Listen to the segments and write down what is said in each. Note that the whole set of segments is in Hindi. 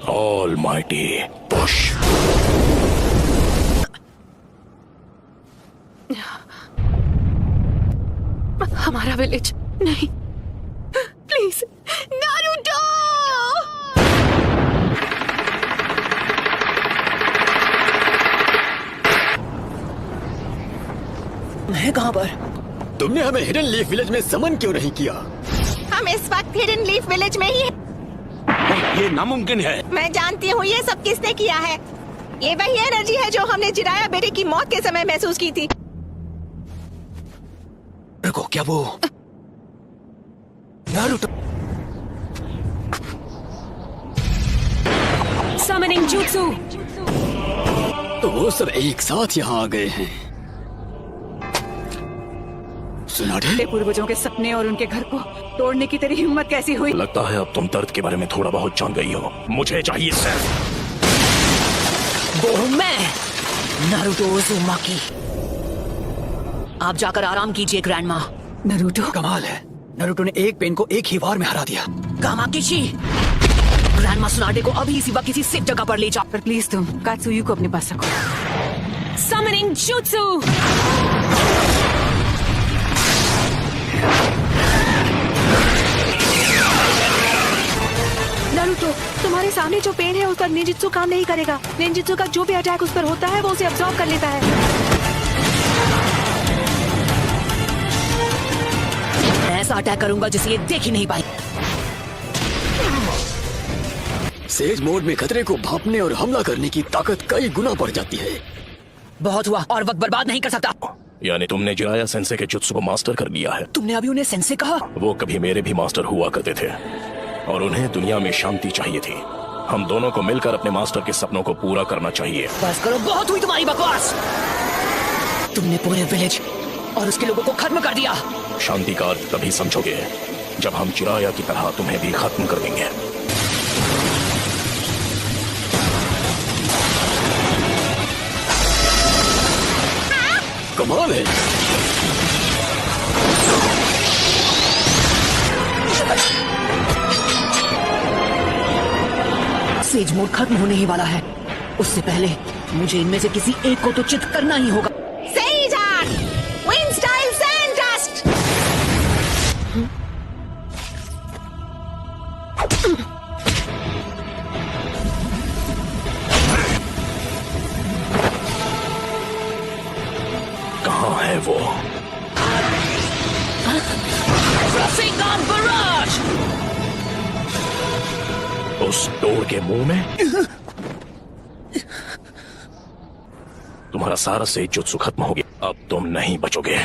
Almighty push. हमारा विलेज नहीं, प्लीज नारुतो। है कहाँ पर? तुमने हमें हिडन लीफ विलेज में समन क्यों नहीं किया? हम इस वक्त हिडन लीफ विलेज में ही हैं। ये नामुमकिन है। मैं जानती हूँ ये सब किसने किया है। ये वही एनर्जी है जो हमने जिराया बेटे की मौत के समय महसूस की थी। रुको, क्या वो नारुतो? Summoning jutsu। तो वो सब एक साथ यहाँ आ गए हैं। सुनाडे? पूर्वजों के सपने और उनके घर को तोड़ने की तेरी हिम्मत कैसी हुई? लगता है अब तुम दर्द के बारे में थोड़ा बहुत जान गई हो। मुझे चाहिए सिर्फ वो हूँ मैं, नारुतो उज़ुमाकी। आप जाकर आराम कीजिए ग्रैंडमा। नारुतो, कमाल है, नारुतो ने एक पेन को एक ही वार में हरा दिया। कामाकिची, ग्रैंडमा सुनाडे को अभी इसी वक्त किसी सेफ जगह पर ले जाओ। पर प्लीज तुम कात्सुयु को अपने पास रखो। Summoning jutsu। नारुतो, तुम्हारे सामने जो पेन है उस पर निंजित्सु काम नहीं करेगा। निंजित्सु का जो भी अटैक उस पर होता है वो उसे अब्सॉर्ब कर लेता है। ऐसा अटैक करूंगा जिसे ये देख ही नहीं पाई। सेज मोड में खतरे को भांपने और हमला करने की ताकत कई गुना बढ़ जाती है। बहुत हुआ, और वक्त बर्बाद नहीं कर सकता। यानी तुमने जिराया सेंसे के जुत्सु को मास्टर कर लिया है। तुमने अभी उन्हें सेंसे कहा? वो कभी मेरे भी मास्टर हुआ करते थे और उन्हें दुनिया में शांति चाहिए थी। हम दोनों को मिलकर अपने मास्टर के सपनों को पूरा करना चाहिए। बस करो, बहुत हुई तुम्हारी बकवास। तुमने पूरे विलेज और उसके लोगों को खत्म कर दिया। शांति का अर्थ तभी समझोगे जब हम जिराया की तरह तुम्हें भी खत्म कर देंगे। कमाल है। सेज मोड खत्म होने ही वाला है। उससे पहले मुझे इनमें से किसी एक को तो चित करना ही होगा। Says art, wind style sand dust. कहाँ है वो? Rasengan Barrage! उस डोर के मुंह में? तुम्हारा सारा से जुत्सु खत्म हो गया। अब तुम नहीं बचोगे।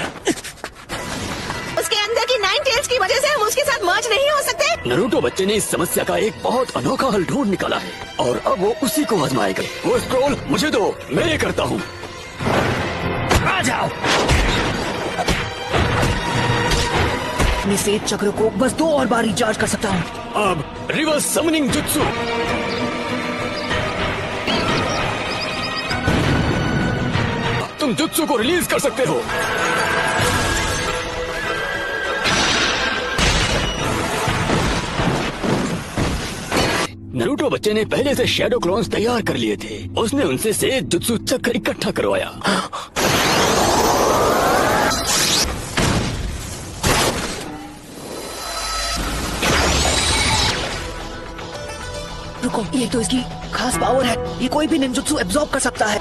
उसके अंदर की 9 टेल्स की वजह से हम उसके साथ मर्ज नहीं हो सकते। नारुतो बच्चे ने इस समस्या का एक बहुत अनोखा हल ढूंढ निकाला है और अब वो उसी को आजमाएगा। वो स्क्रॉल मुझे दो, मैं ये करता हूँ। आ जाओ। अपने सेज चक्र को बस 2 और बार रिचार्ज कर सकता हूँ। अब रिवर्स समनिंग जुत्सु। तुम जुत्सु को रिलीज कर सकते हो। नारुतो बच्चे ने पहले से शैडो क्लोन्स तैयार कर लिए थे। उसने उनसे सेज जुत्सु चक्र इकट्ठा करवाया। रुको, ये तो इसकी खास पावर है। ये कोई भी निंजुत्सु एब्जॉर्ब कर सकता है।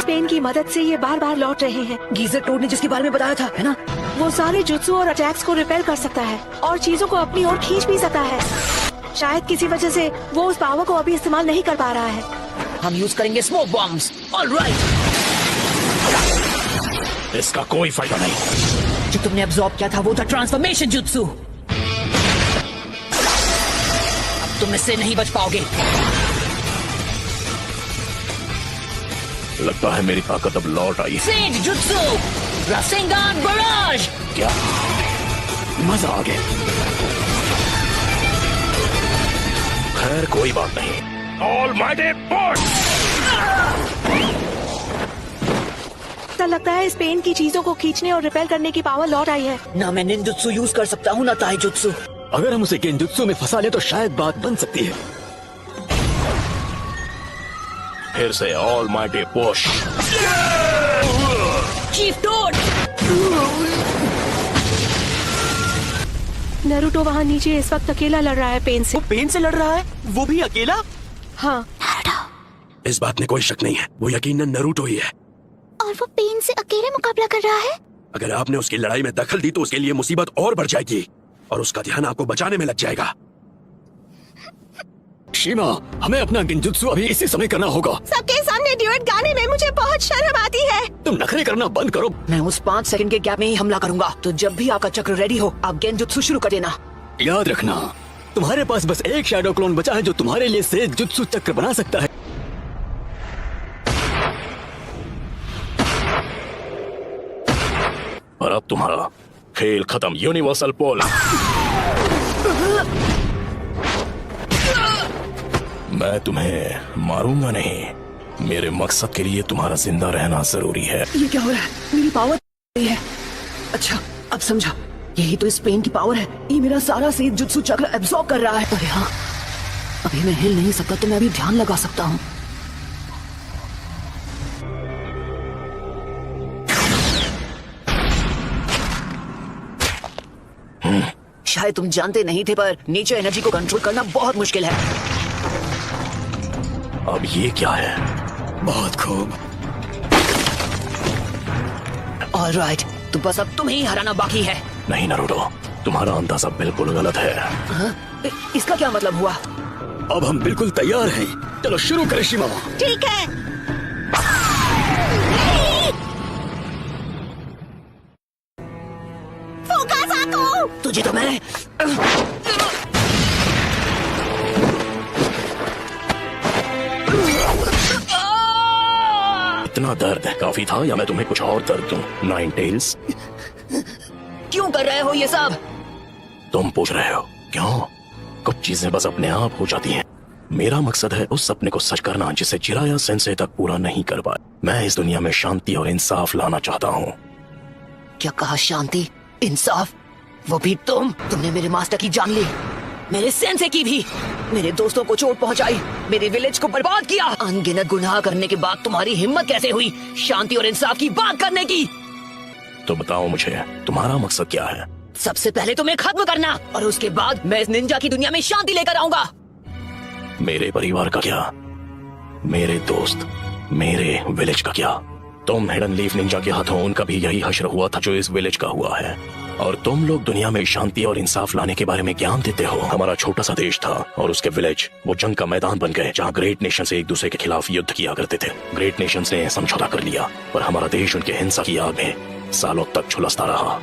पेन की मदद से ये बार बार लौट रहे हैं। गीजर टोड ने जिसके बारे में बताया था, है ना? वो सारे जुत्सु और अटैक्स को रिपेल कर सकता है और चीजों को अपनी ओर खींच भी सकता है। शायद किसी वजह से वो उस पावर को अभी इस्तेमाल नहीं कर पा रहा है। हम यूज करेंगे स्मोक बॉम्ब्स। ऑलराइट। इसका कोई फायदा नहीं। जो तुमने एब्जॉर्ब किया था वो था ट्रांसफॉर्मेशन जुत्सु। अब तुम इससे नहीं बच पाओगे। लगता है मेरी ताकत अब लौट आई। Sage jutsu, rasengan barrage. क्या मजा आ गया। खैर कोई बात नहीं। Almighty push. ऐसा लगता है इस पेन की चीजों को खींचने और रिपेल करने की पावर लौट आई है। ना मैं निंजुत्सु यूज कर सकता हूँ ना ताईजुत्सु। अगर हम उसे गेंजुत्सु में फंसा ले तो शायद बात बन सकती है। फिर से almighty push. Chief toad! Naruto वहाँ नीचे इस वक्त अकेला लड़ रहा है पेन से। पेन से लड़ रहा है, वो भी अकेला। हाँ, इस बात में कोई शक नहीं है, वो यकीनन नरूटो ही है। और वो पेन से अकेले मुकाबला कर रहा है। अगर आपने उसकी लड़ाई में दखल दी तो उसके लिए मुसीबत और बढ़ जाएगी और उसका ध्यान आपको बचाने में लग जाएगा। शीमा, हमें अपना गेंजुत्सु अभी इसी समय करना होगा। सबके सामने ड्यूएट गाने में मुझे बहुत शर्म आती है। तुम नखरे करना बंद करो। मैं उस 5 सेकंड के गैप में ही हमला करूंगा, तो जब भी आपका चक्र रेडी हो आप गेंजुत्सु शुरू कर देना। याद रखना, तुम्हारे पास बस एक शैडो क्लोन बचा है जो तुम्हारे लिए से जुत्सु चक्र बना सकता है। और अब तुम्हारा खेल खत्म। यूनिवर्सल पोल। मैं तुम्हें मारूंगा नहीं। मेरे मकसद के लिए तुम्हारा जिंदा रहना जरूरी है। ये क्या हो रहा है? मेरी पावर है। अच्छा, अब समझा। यही तो इस पेन की पावर है। ये मेरा सारा सेज जुत्सु चक्र एब्सॉर्ब कर रहा है। अरे हाँ, अभी मैं हिल नहीं सकता तो मैं अभी ध्यान लगा सकता हूँ। शायद तुम जानते नहीं थे, पर नेचर एनर्जी को कंट्रोल करना बहुत मुश्किल है। अब ये क्या है? बहुत खूब। ऑलराइट, तो बस अब तुम्हें ही हराना बाकी है। नहीं नरूटो, तुम्हारा अंदाजा बिल्कुल गलत है। इसका क्या मतलब हुआ? अब हम बिल्कुल तैयार हैं। चलो शुरू करें शीमा। ठीक है। फोकासाको! तुझे तो मैं इतना दर्द काफी था या मैं तुम्हें कुछ और दर्द दूं? नाइन टेल्स, क्यों कर रहे हो ये सब? तुम पूछ रहे हो क्यों? कुछ चीजें बस अपने आप हो जाती हैं। मेरा मकसद है उस सपने को सच करना जिसे जिराया सेंसे तक पूरा नहीं कर पाया। मैं इस दुनिया में शांति और इंसाफ लाना चाहता हूँ। क्या कहा? शांति, इंसाफ? वो भी तुमने मेरे मास्टर की जान ली, मेरे सेंसे की भी, मेरे दोस्तों को चोट पहुंचाई, मेरे विलेज को बर्बाद किया। अनगिनत गुनाह करने के बाद तुम्हारी हिम्मत कैसे हुई शांति और इंसाफ की बात करने की? तो बताओ मुझे, तुम्हारा मकसद क्या है? सबसे पहले तुम्हें खत्म करना, और उसके बाद मैं इस निंजा की दुनिया में शांति लेकर आऊंगा। मेरे परिवार का क्या? मेरे दोस्त, मेरे विलेज का क्या? तुम हिडन लीफ निंजा के हाथों उनका भी यही हश्र हुआ था जो इस विलेज का हुआ है, और तुम लोग दुनिया में शांति और इंसाफ लाने के बारे में ज्ञान देते हो। हमारा छोटा सा देश था और उसके विलेज वो जंग का मैदान बन गए जहाँ ग्रेट नेशन से एक दूसरे के खिलाफ युद्ध किया करते थे। ग्रेट नेशन ने समझौता कर लिया, पर हमारा देश उनके हिंसा की आग में सालों तक झुलसता रहा।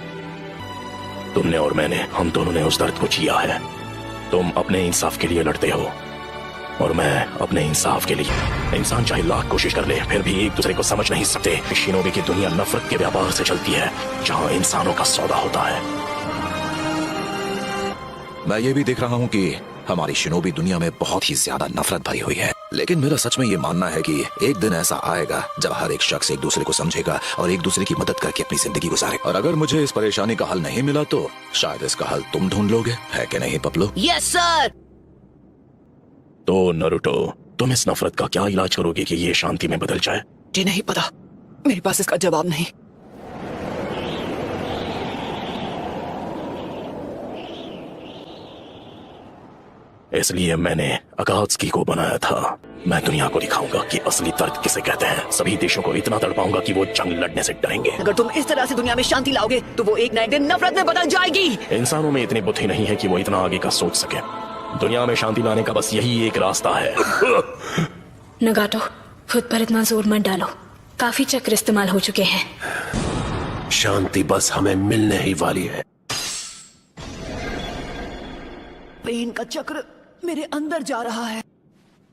तुमने और मैंने, हम दोनों ने उस दर्द को जिया है। तुम अपने इंसाफ के लिए लड़ते हो और मैं अपने इंसाफ के लिए। इंसान चाहे लाख कोशिश कर ले फिर भी एक दूसरे को समझ नहीं सकते। शिनोबी की दुनिया नफरत के व्यापार से चलती है जहाँ इंसानों का सौदा होता है। मैं ये भी देख रहा हूँ कि हमारी शिनोबी दुनिया में बहुत ही ज्यादा नफरत भरी हुई है, लेकिन मेरा सच में ये मानना है कि एक दिन ऐसा आएगा जब हर एक शख्स एक दूसरे को समझेगा और एक दूसरे की मदद करके अपनी जिंदगी गुजारे। और अगर मुझे इस परेशानी का हल नहीं मिला तो शायद इसका हल तुम ढूंढ लोगे, है कि नहीं पपलू? Yes sir. तो नरूटो, तुम इस नफरत का क्या इलाज करोगे कि ये शांति में बदल जाए? जी नहीं पता, मेरे पास इसका जवाब नहीं। इसलिए मैंने अकात्सुकी को बनाया था। मैं दुनिया को दिखाऊंगा कि असली दर्द किसे कहते हैं। सभी देशों को इतना तड़पाऊंगा कि वो जंग लड़ने से डरेंगे। अगर तुम इस तरह से दुनिया में शांति लाओगे तो वो एक ना एक दिन नफरत में बदल जाएगी। इंसानों में इतनी बुद्धि नहीं है कि वो इतना आगे का सोच सके। दुनिया में शांति लाने का बस यही एक रास्ता है। नगाटो, खुद पर इतना जोर मत डालो, काफी चक्र इस्तेमाल हो चुके हैं। शांति बस हमें मिलने ही वाली है। पेन का चक्र मेरे अंदर जा रहा है।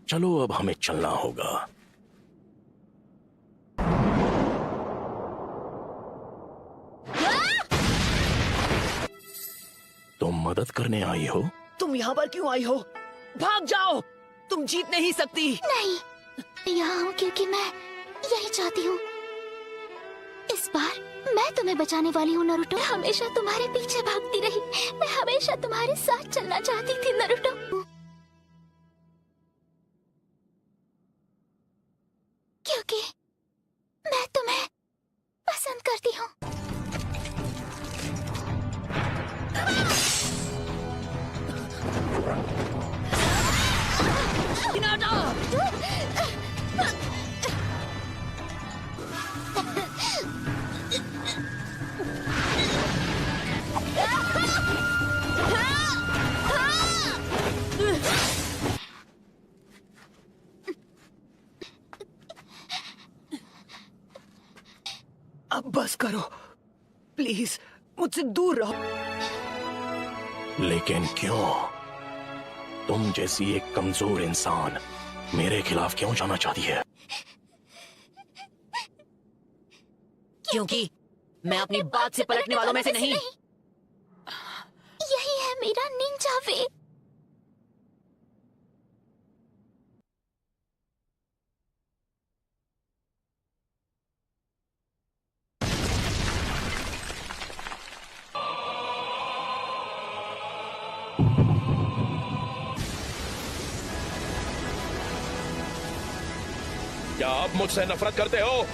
चलो अब हमें चलना होगा। तुम मदद करने आई हो? तुम यहाँ पर क्यों आई हो? भाग जाओ, तुम जीत नहीं सकती। नहीं, मैं यहाँ हूँ क्योंकि मैं यही चाहती हूँ। इस बार मैं तुम्हें बचाने वाली हूँ नारुतो। मैं हमेशा तुम्हारे पीछे भागती रही, मैं हमेशा तुम्हारे साथ चलना चाहती थी नारुतो। क्योंकि मैं तुम्हें पसंद करती हूँ। अब बस करो प्लीज, मुझसे दूर रहो। लेकिन क्यों? तुम जैसी एक कमजोर इंसान मेरे खिलाफ क्यों जाना चाहती है? क्योंकि मैं अपनी बात से पलटने वालों में से नहीं। यही है मेरा निंजा वे। क्या आप मुझसे नफरत करते हो?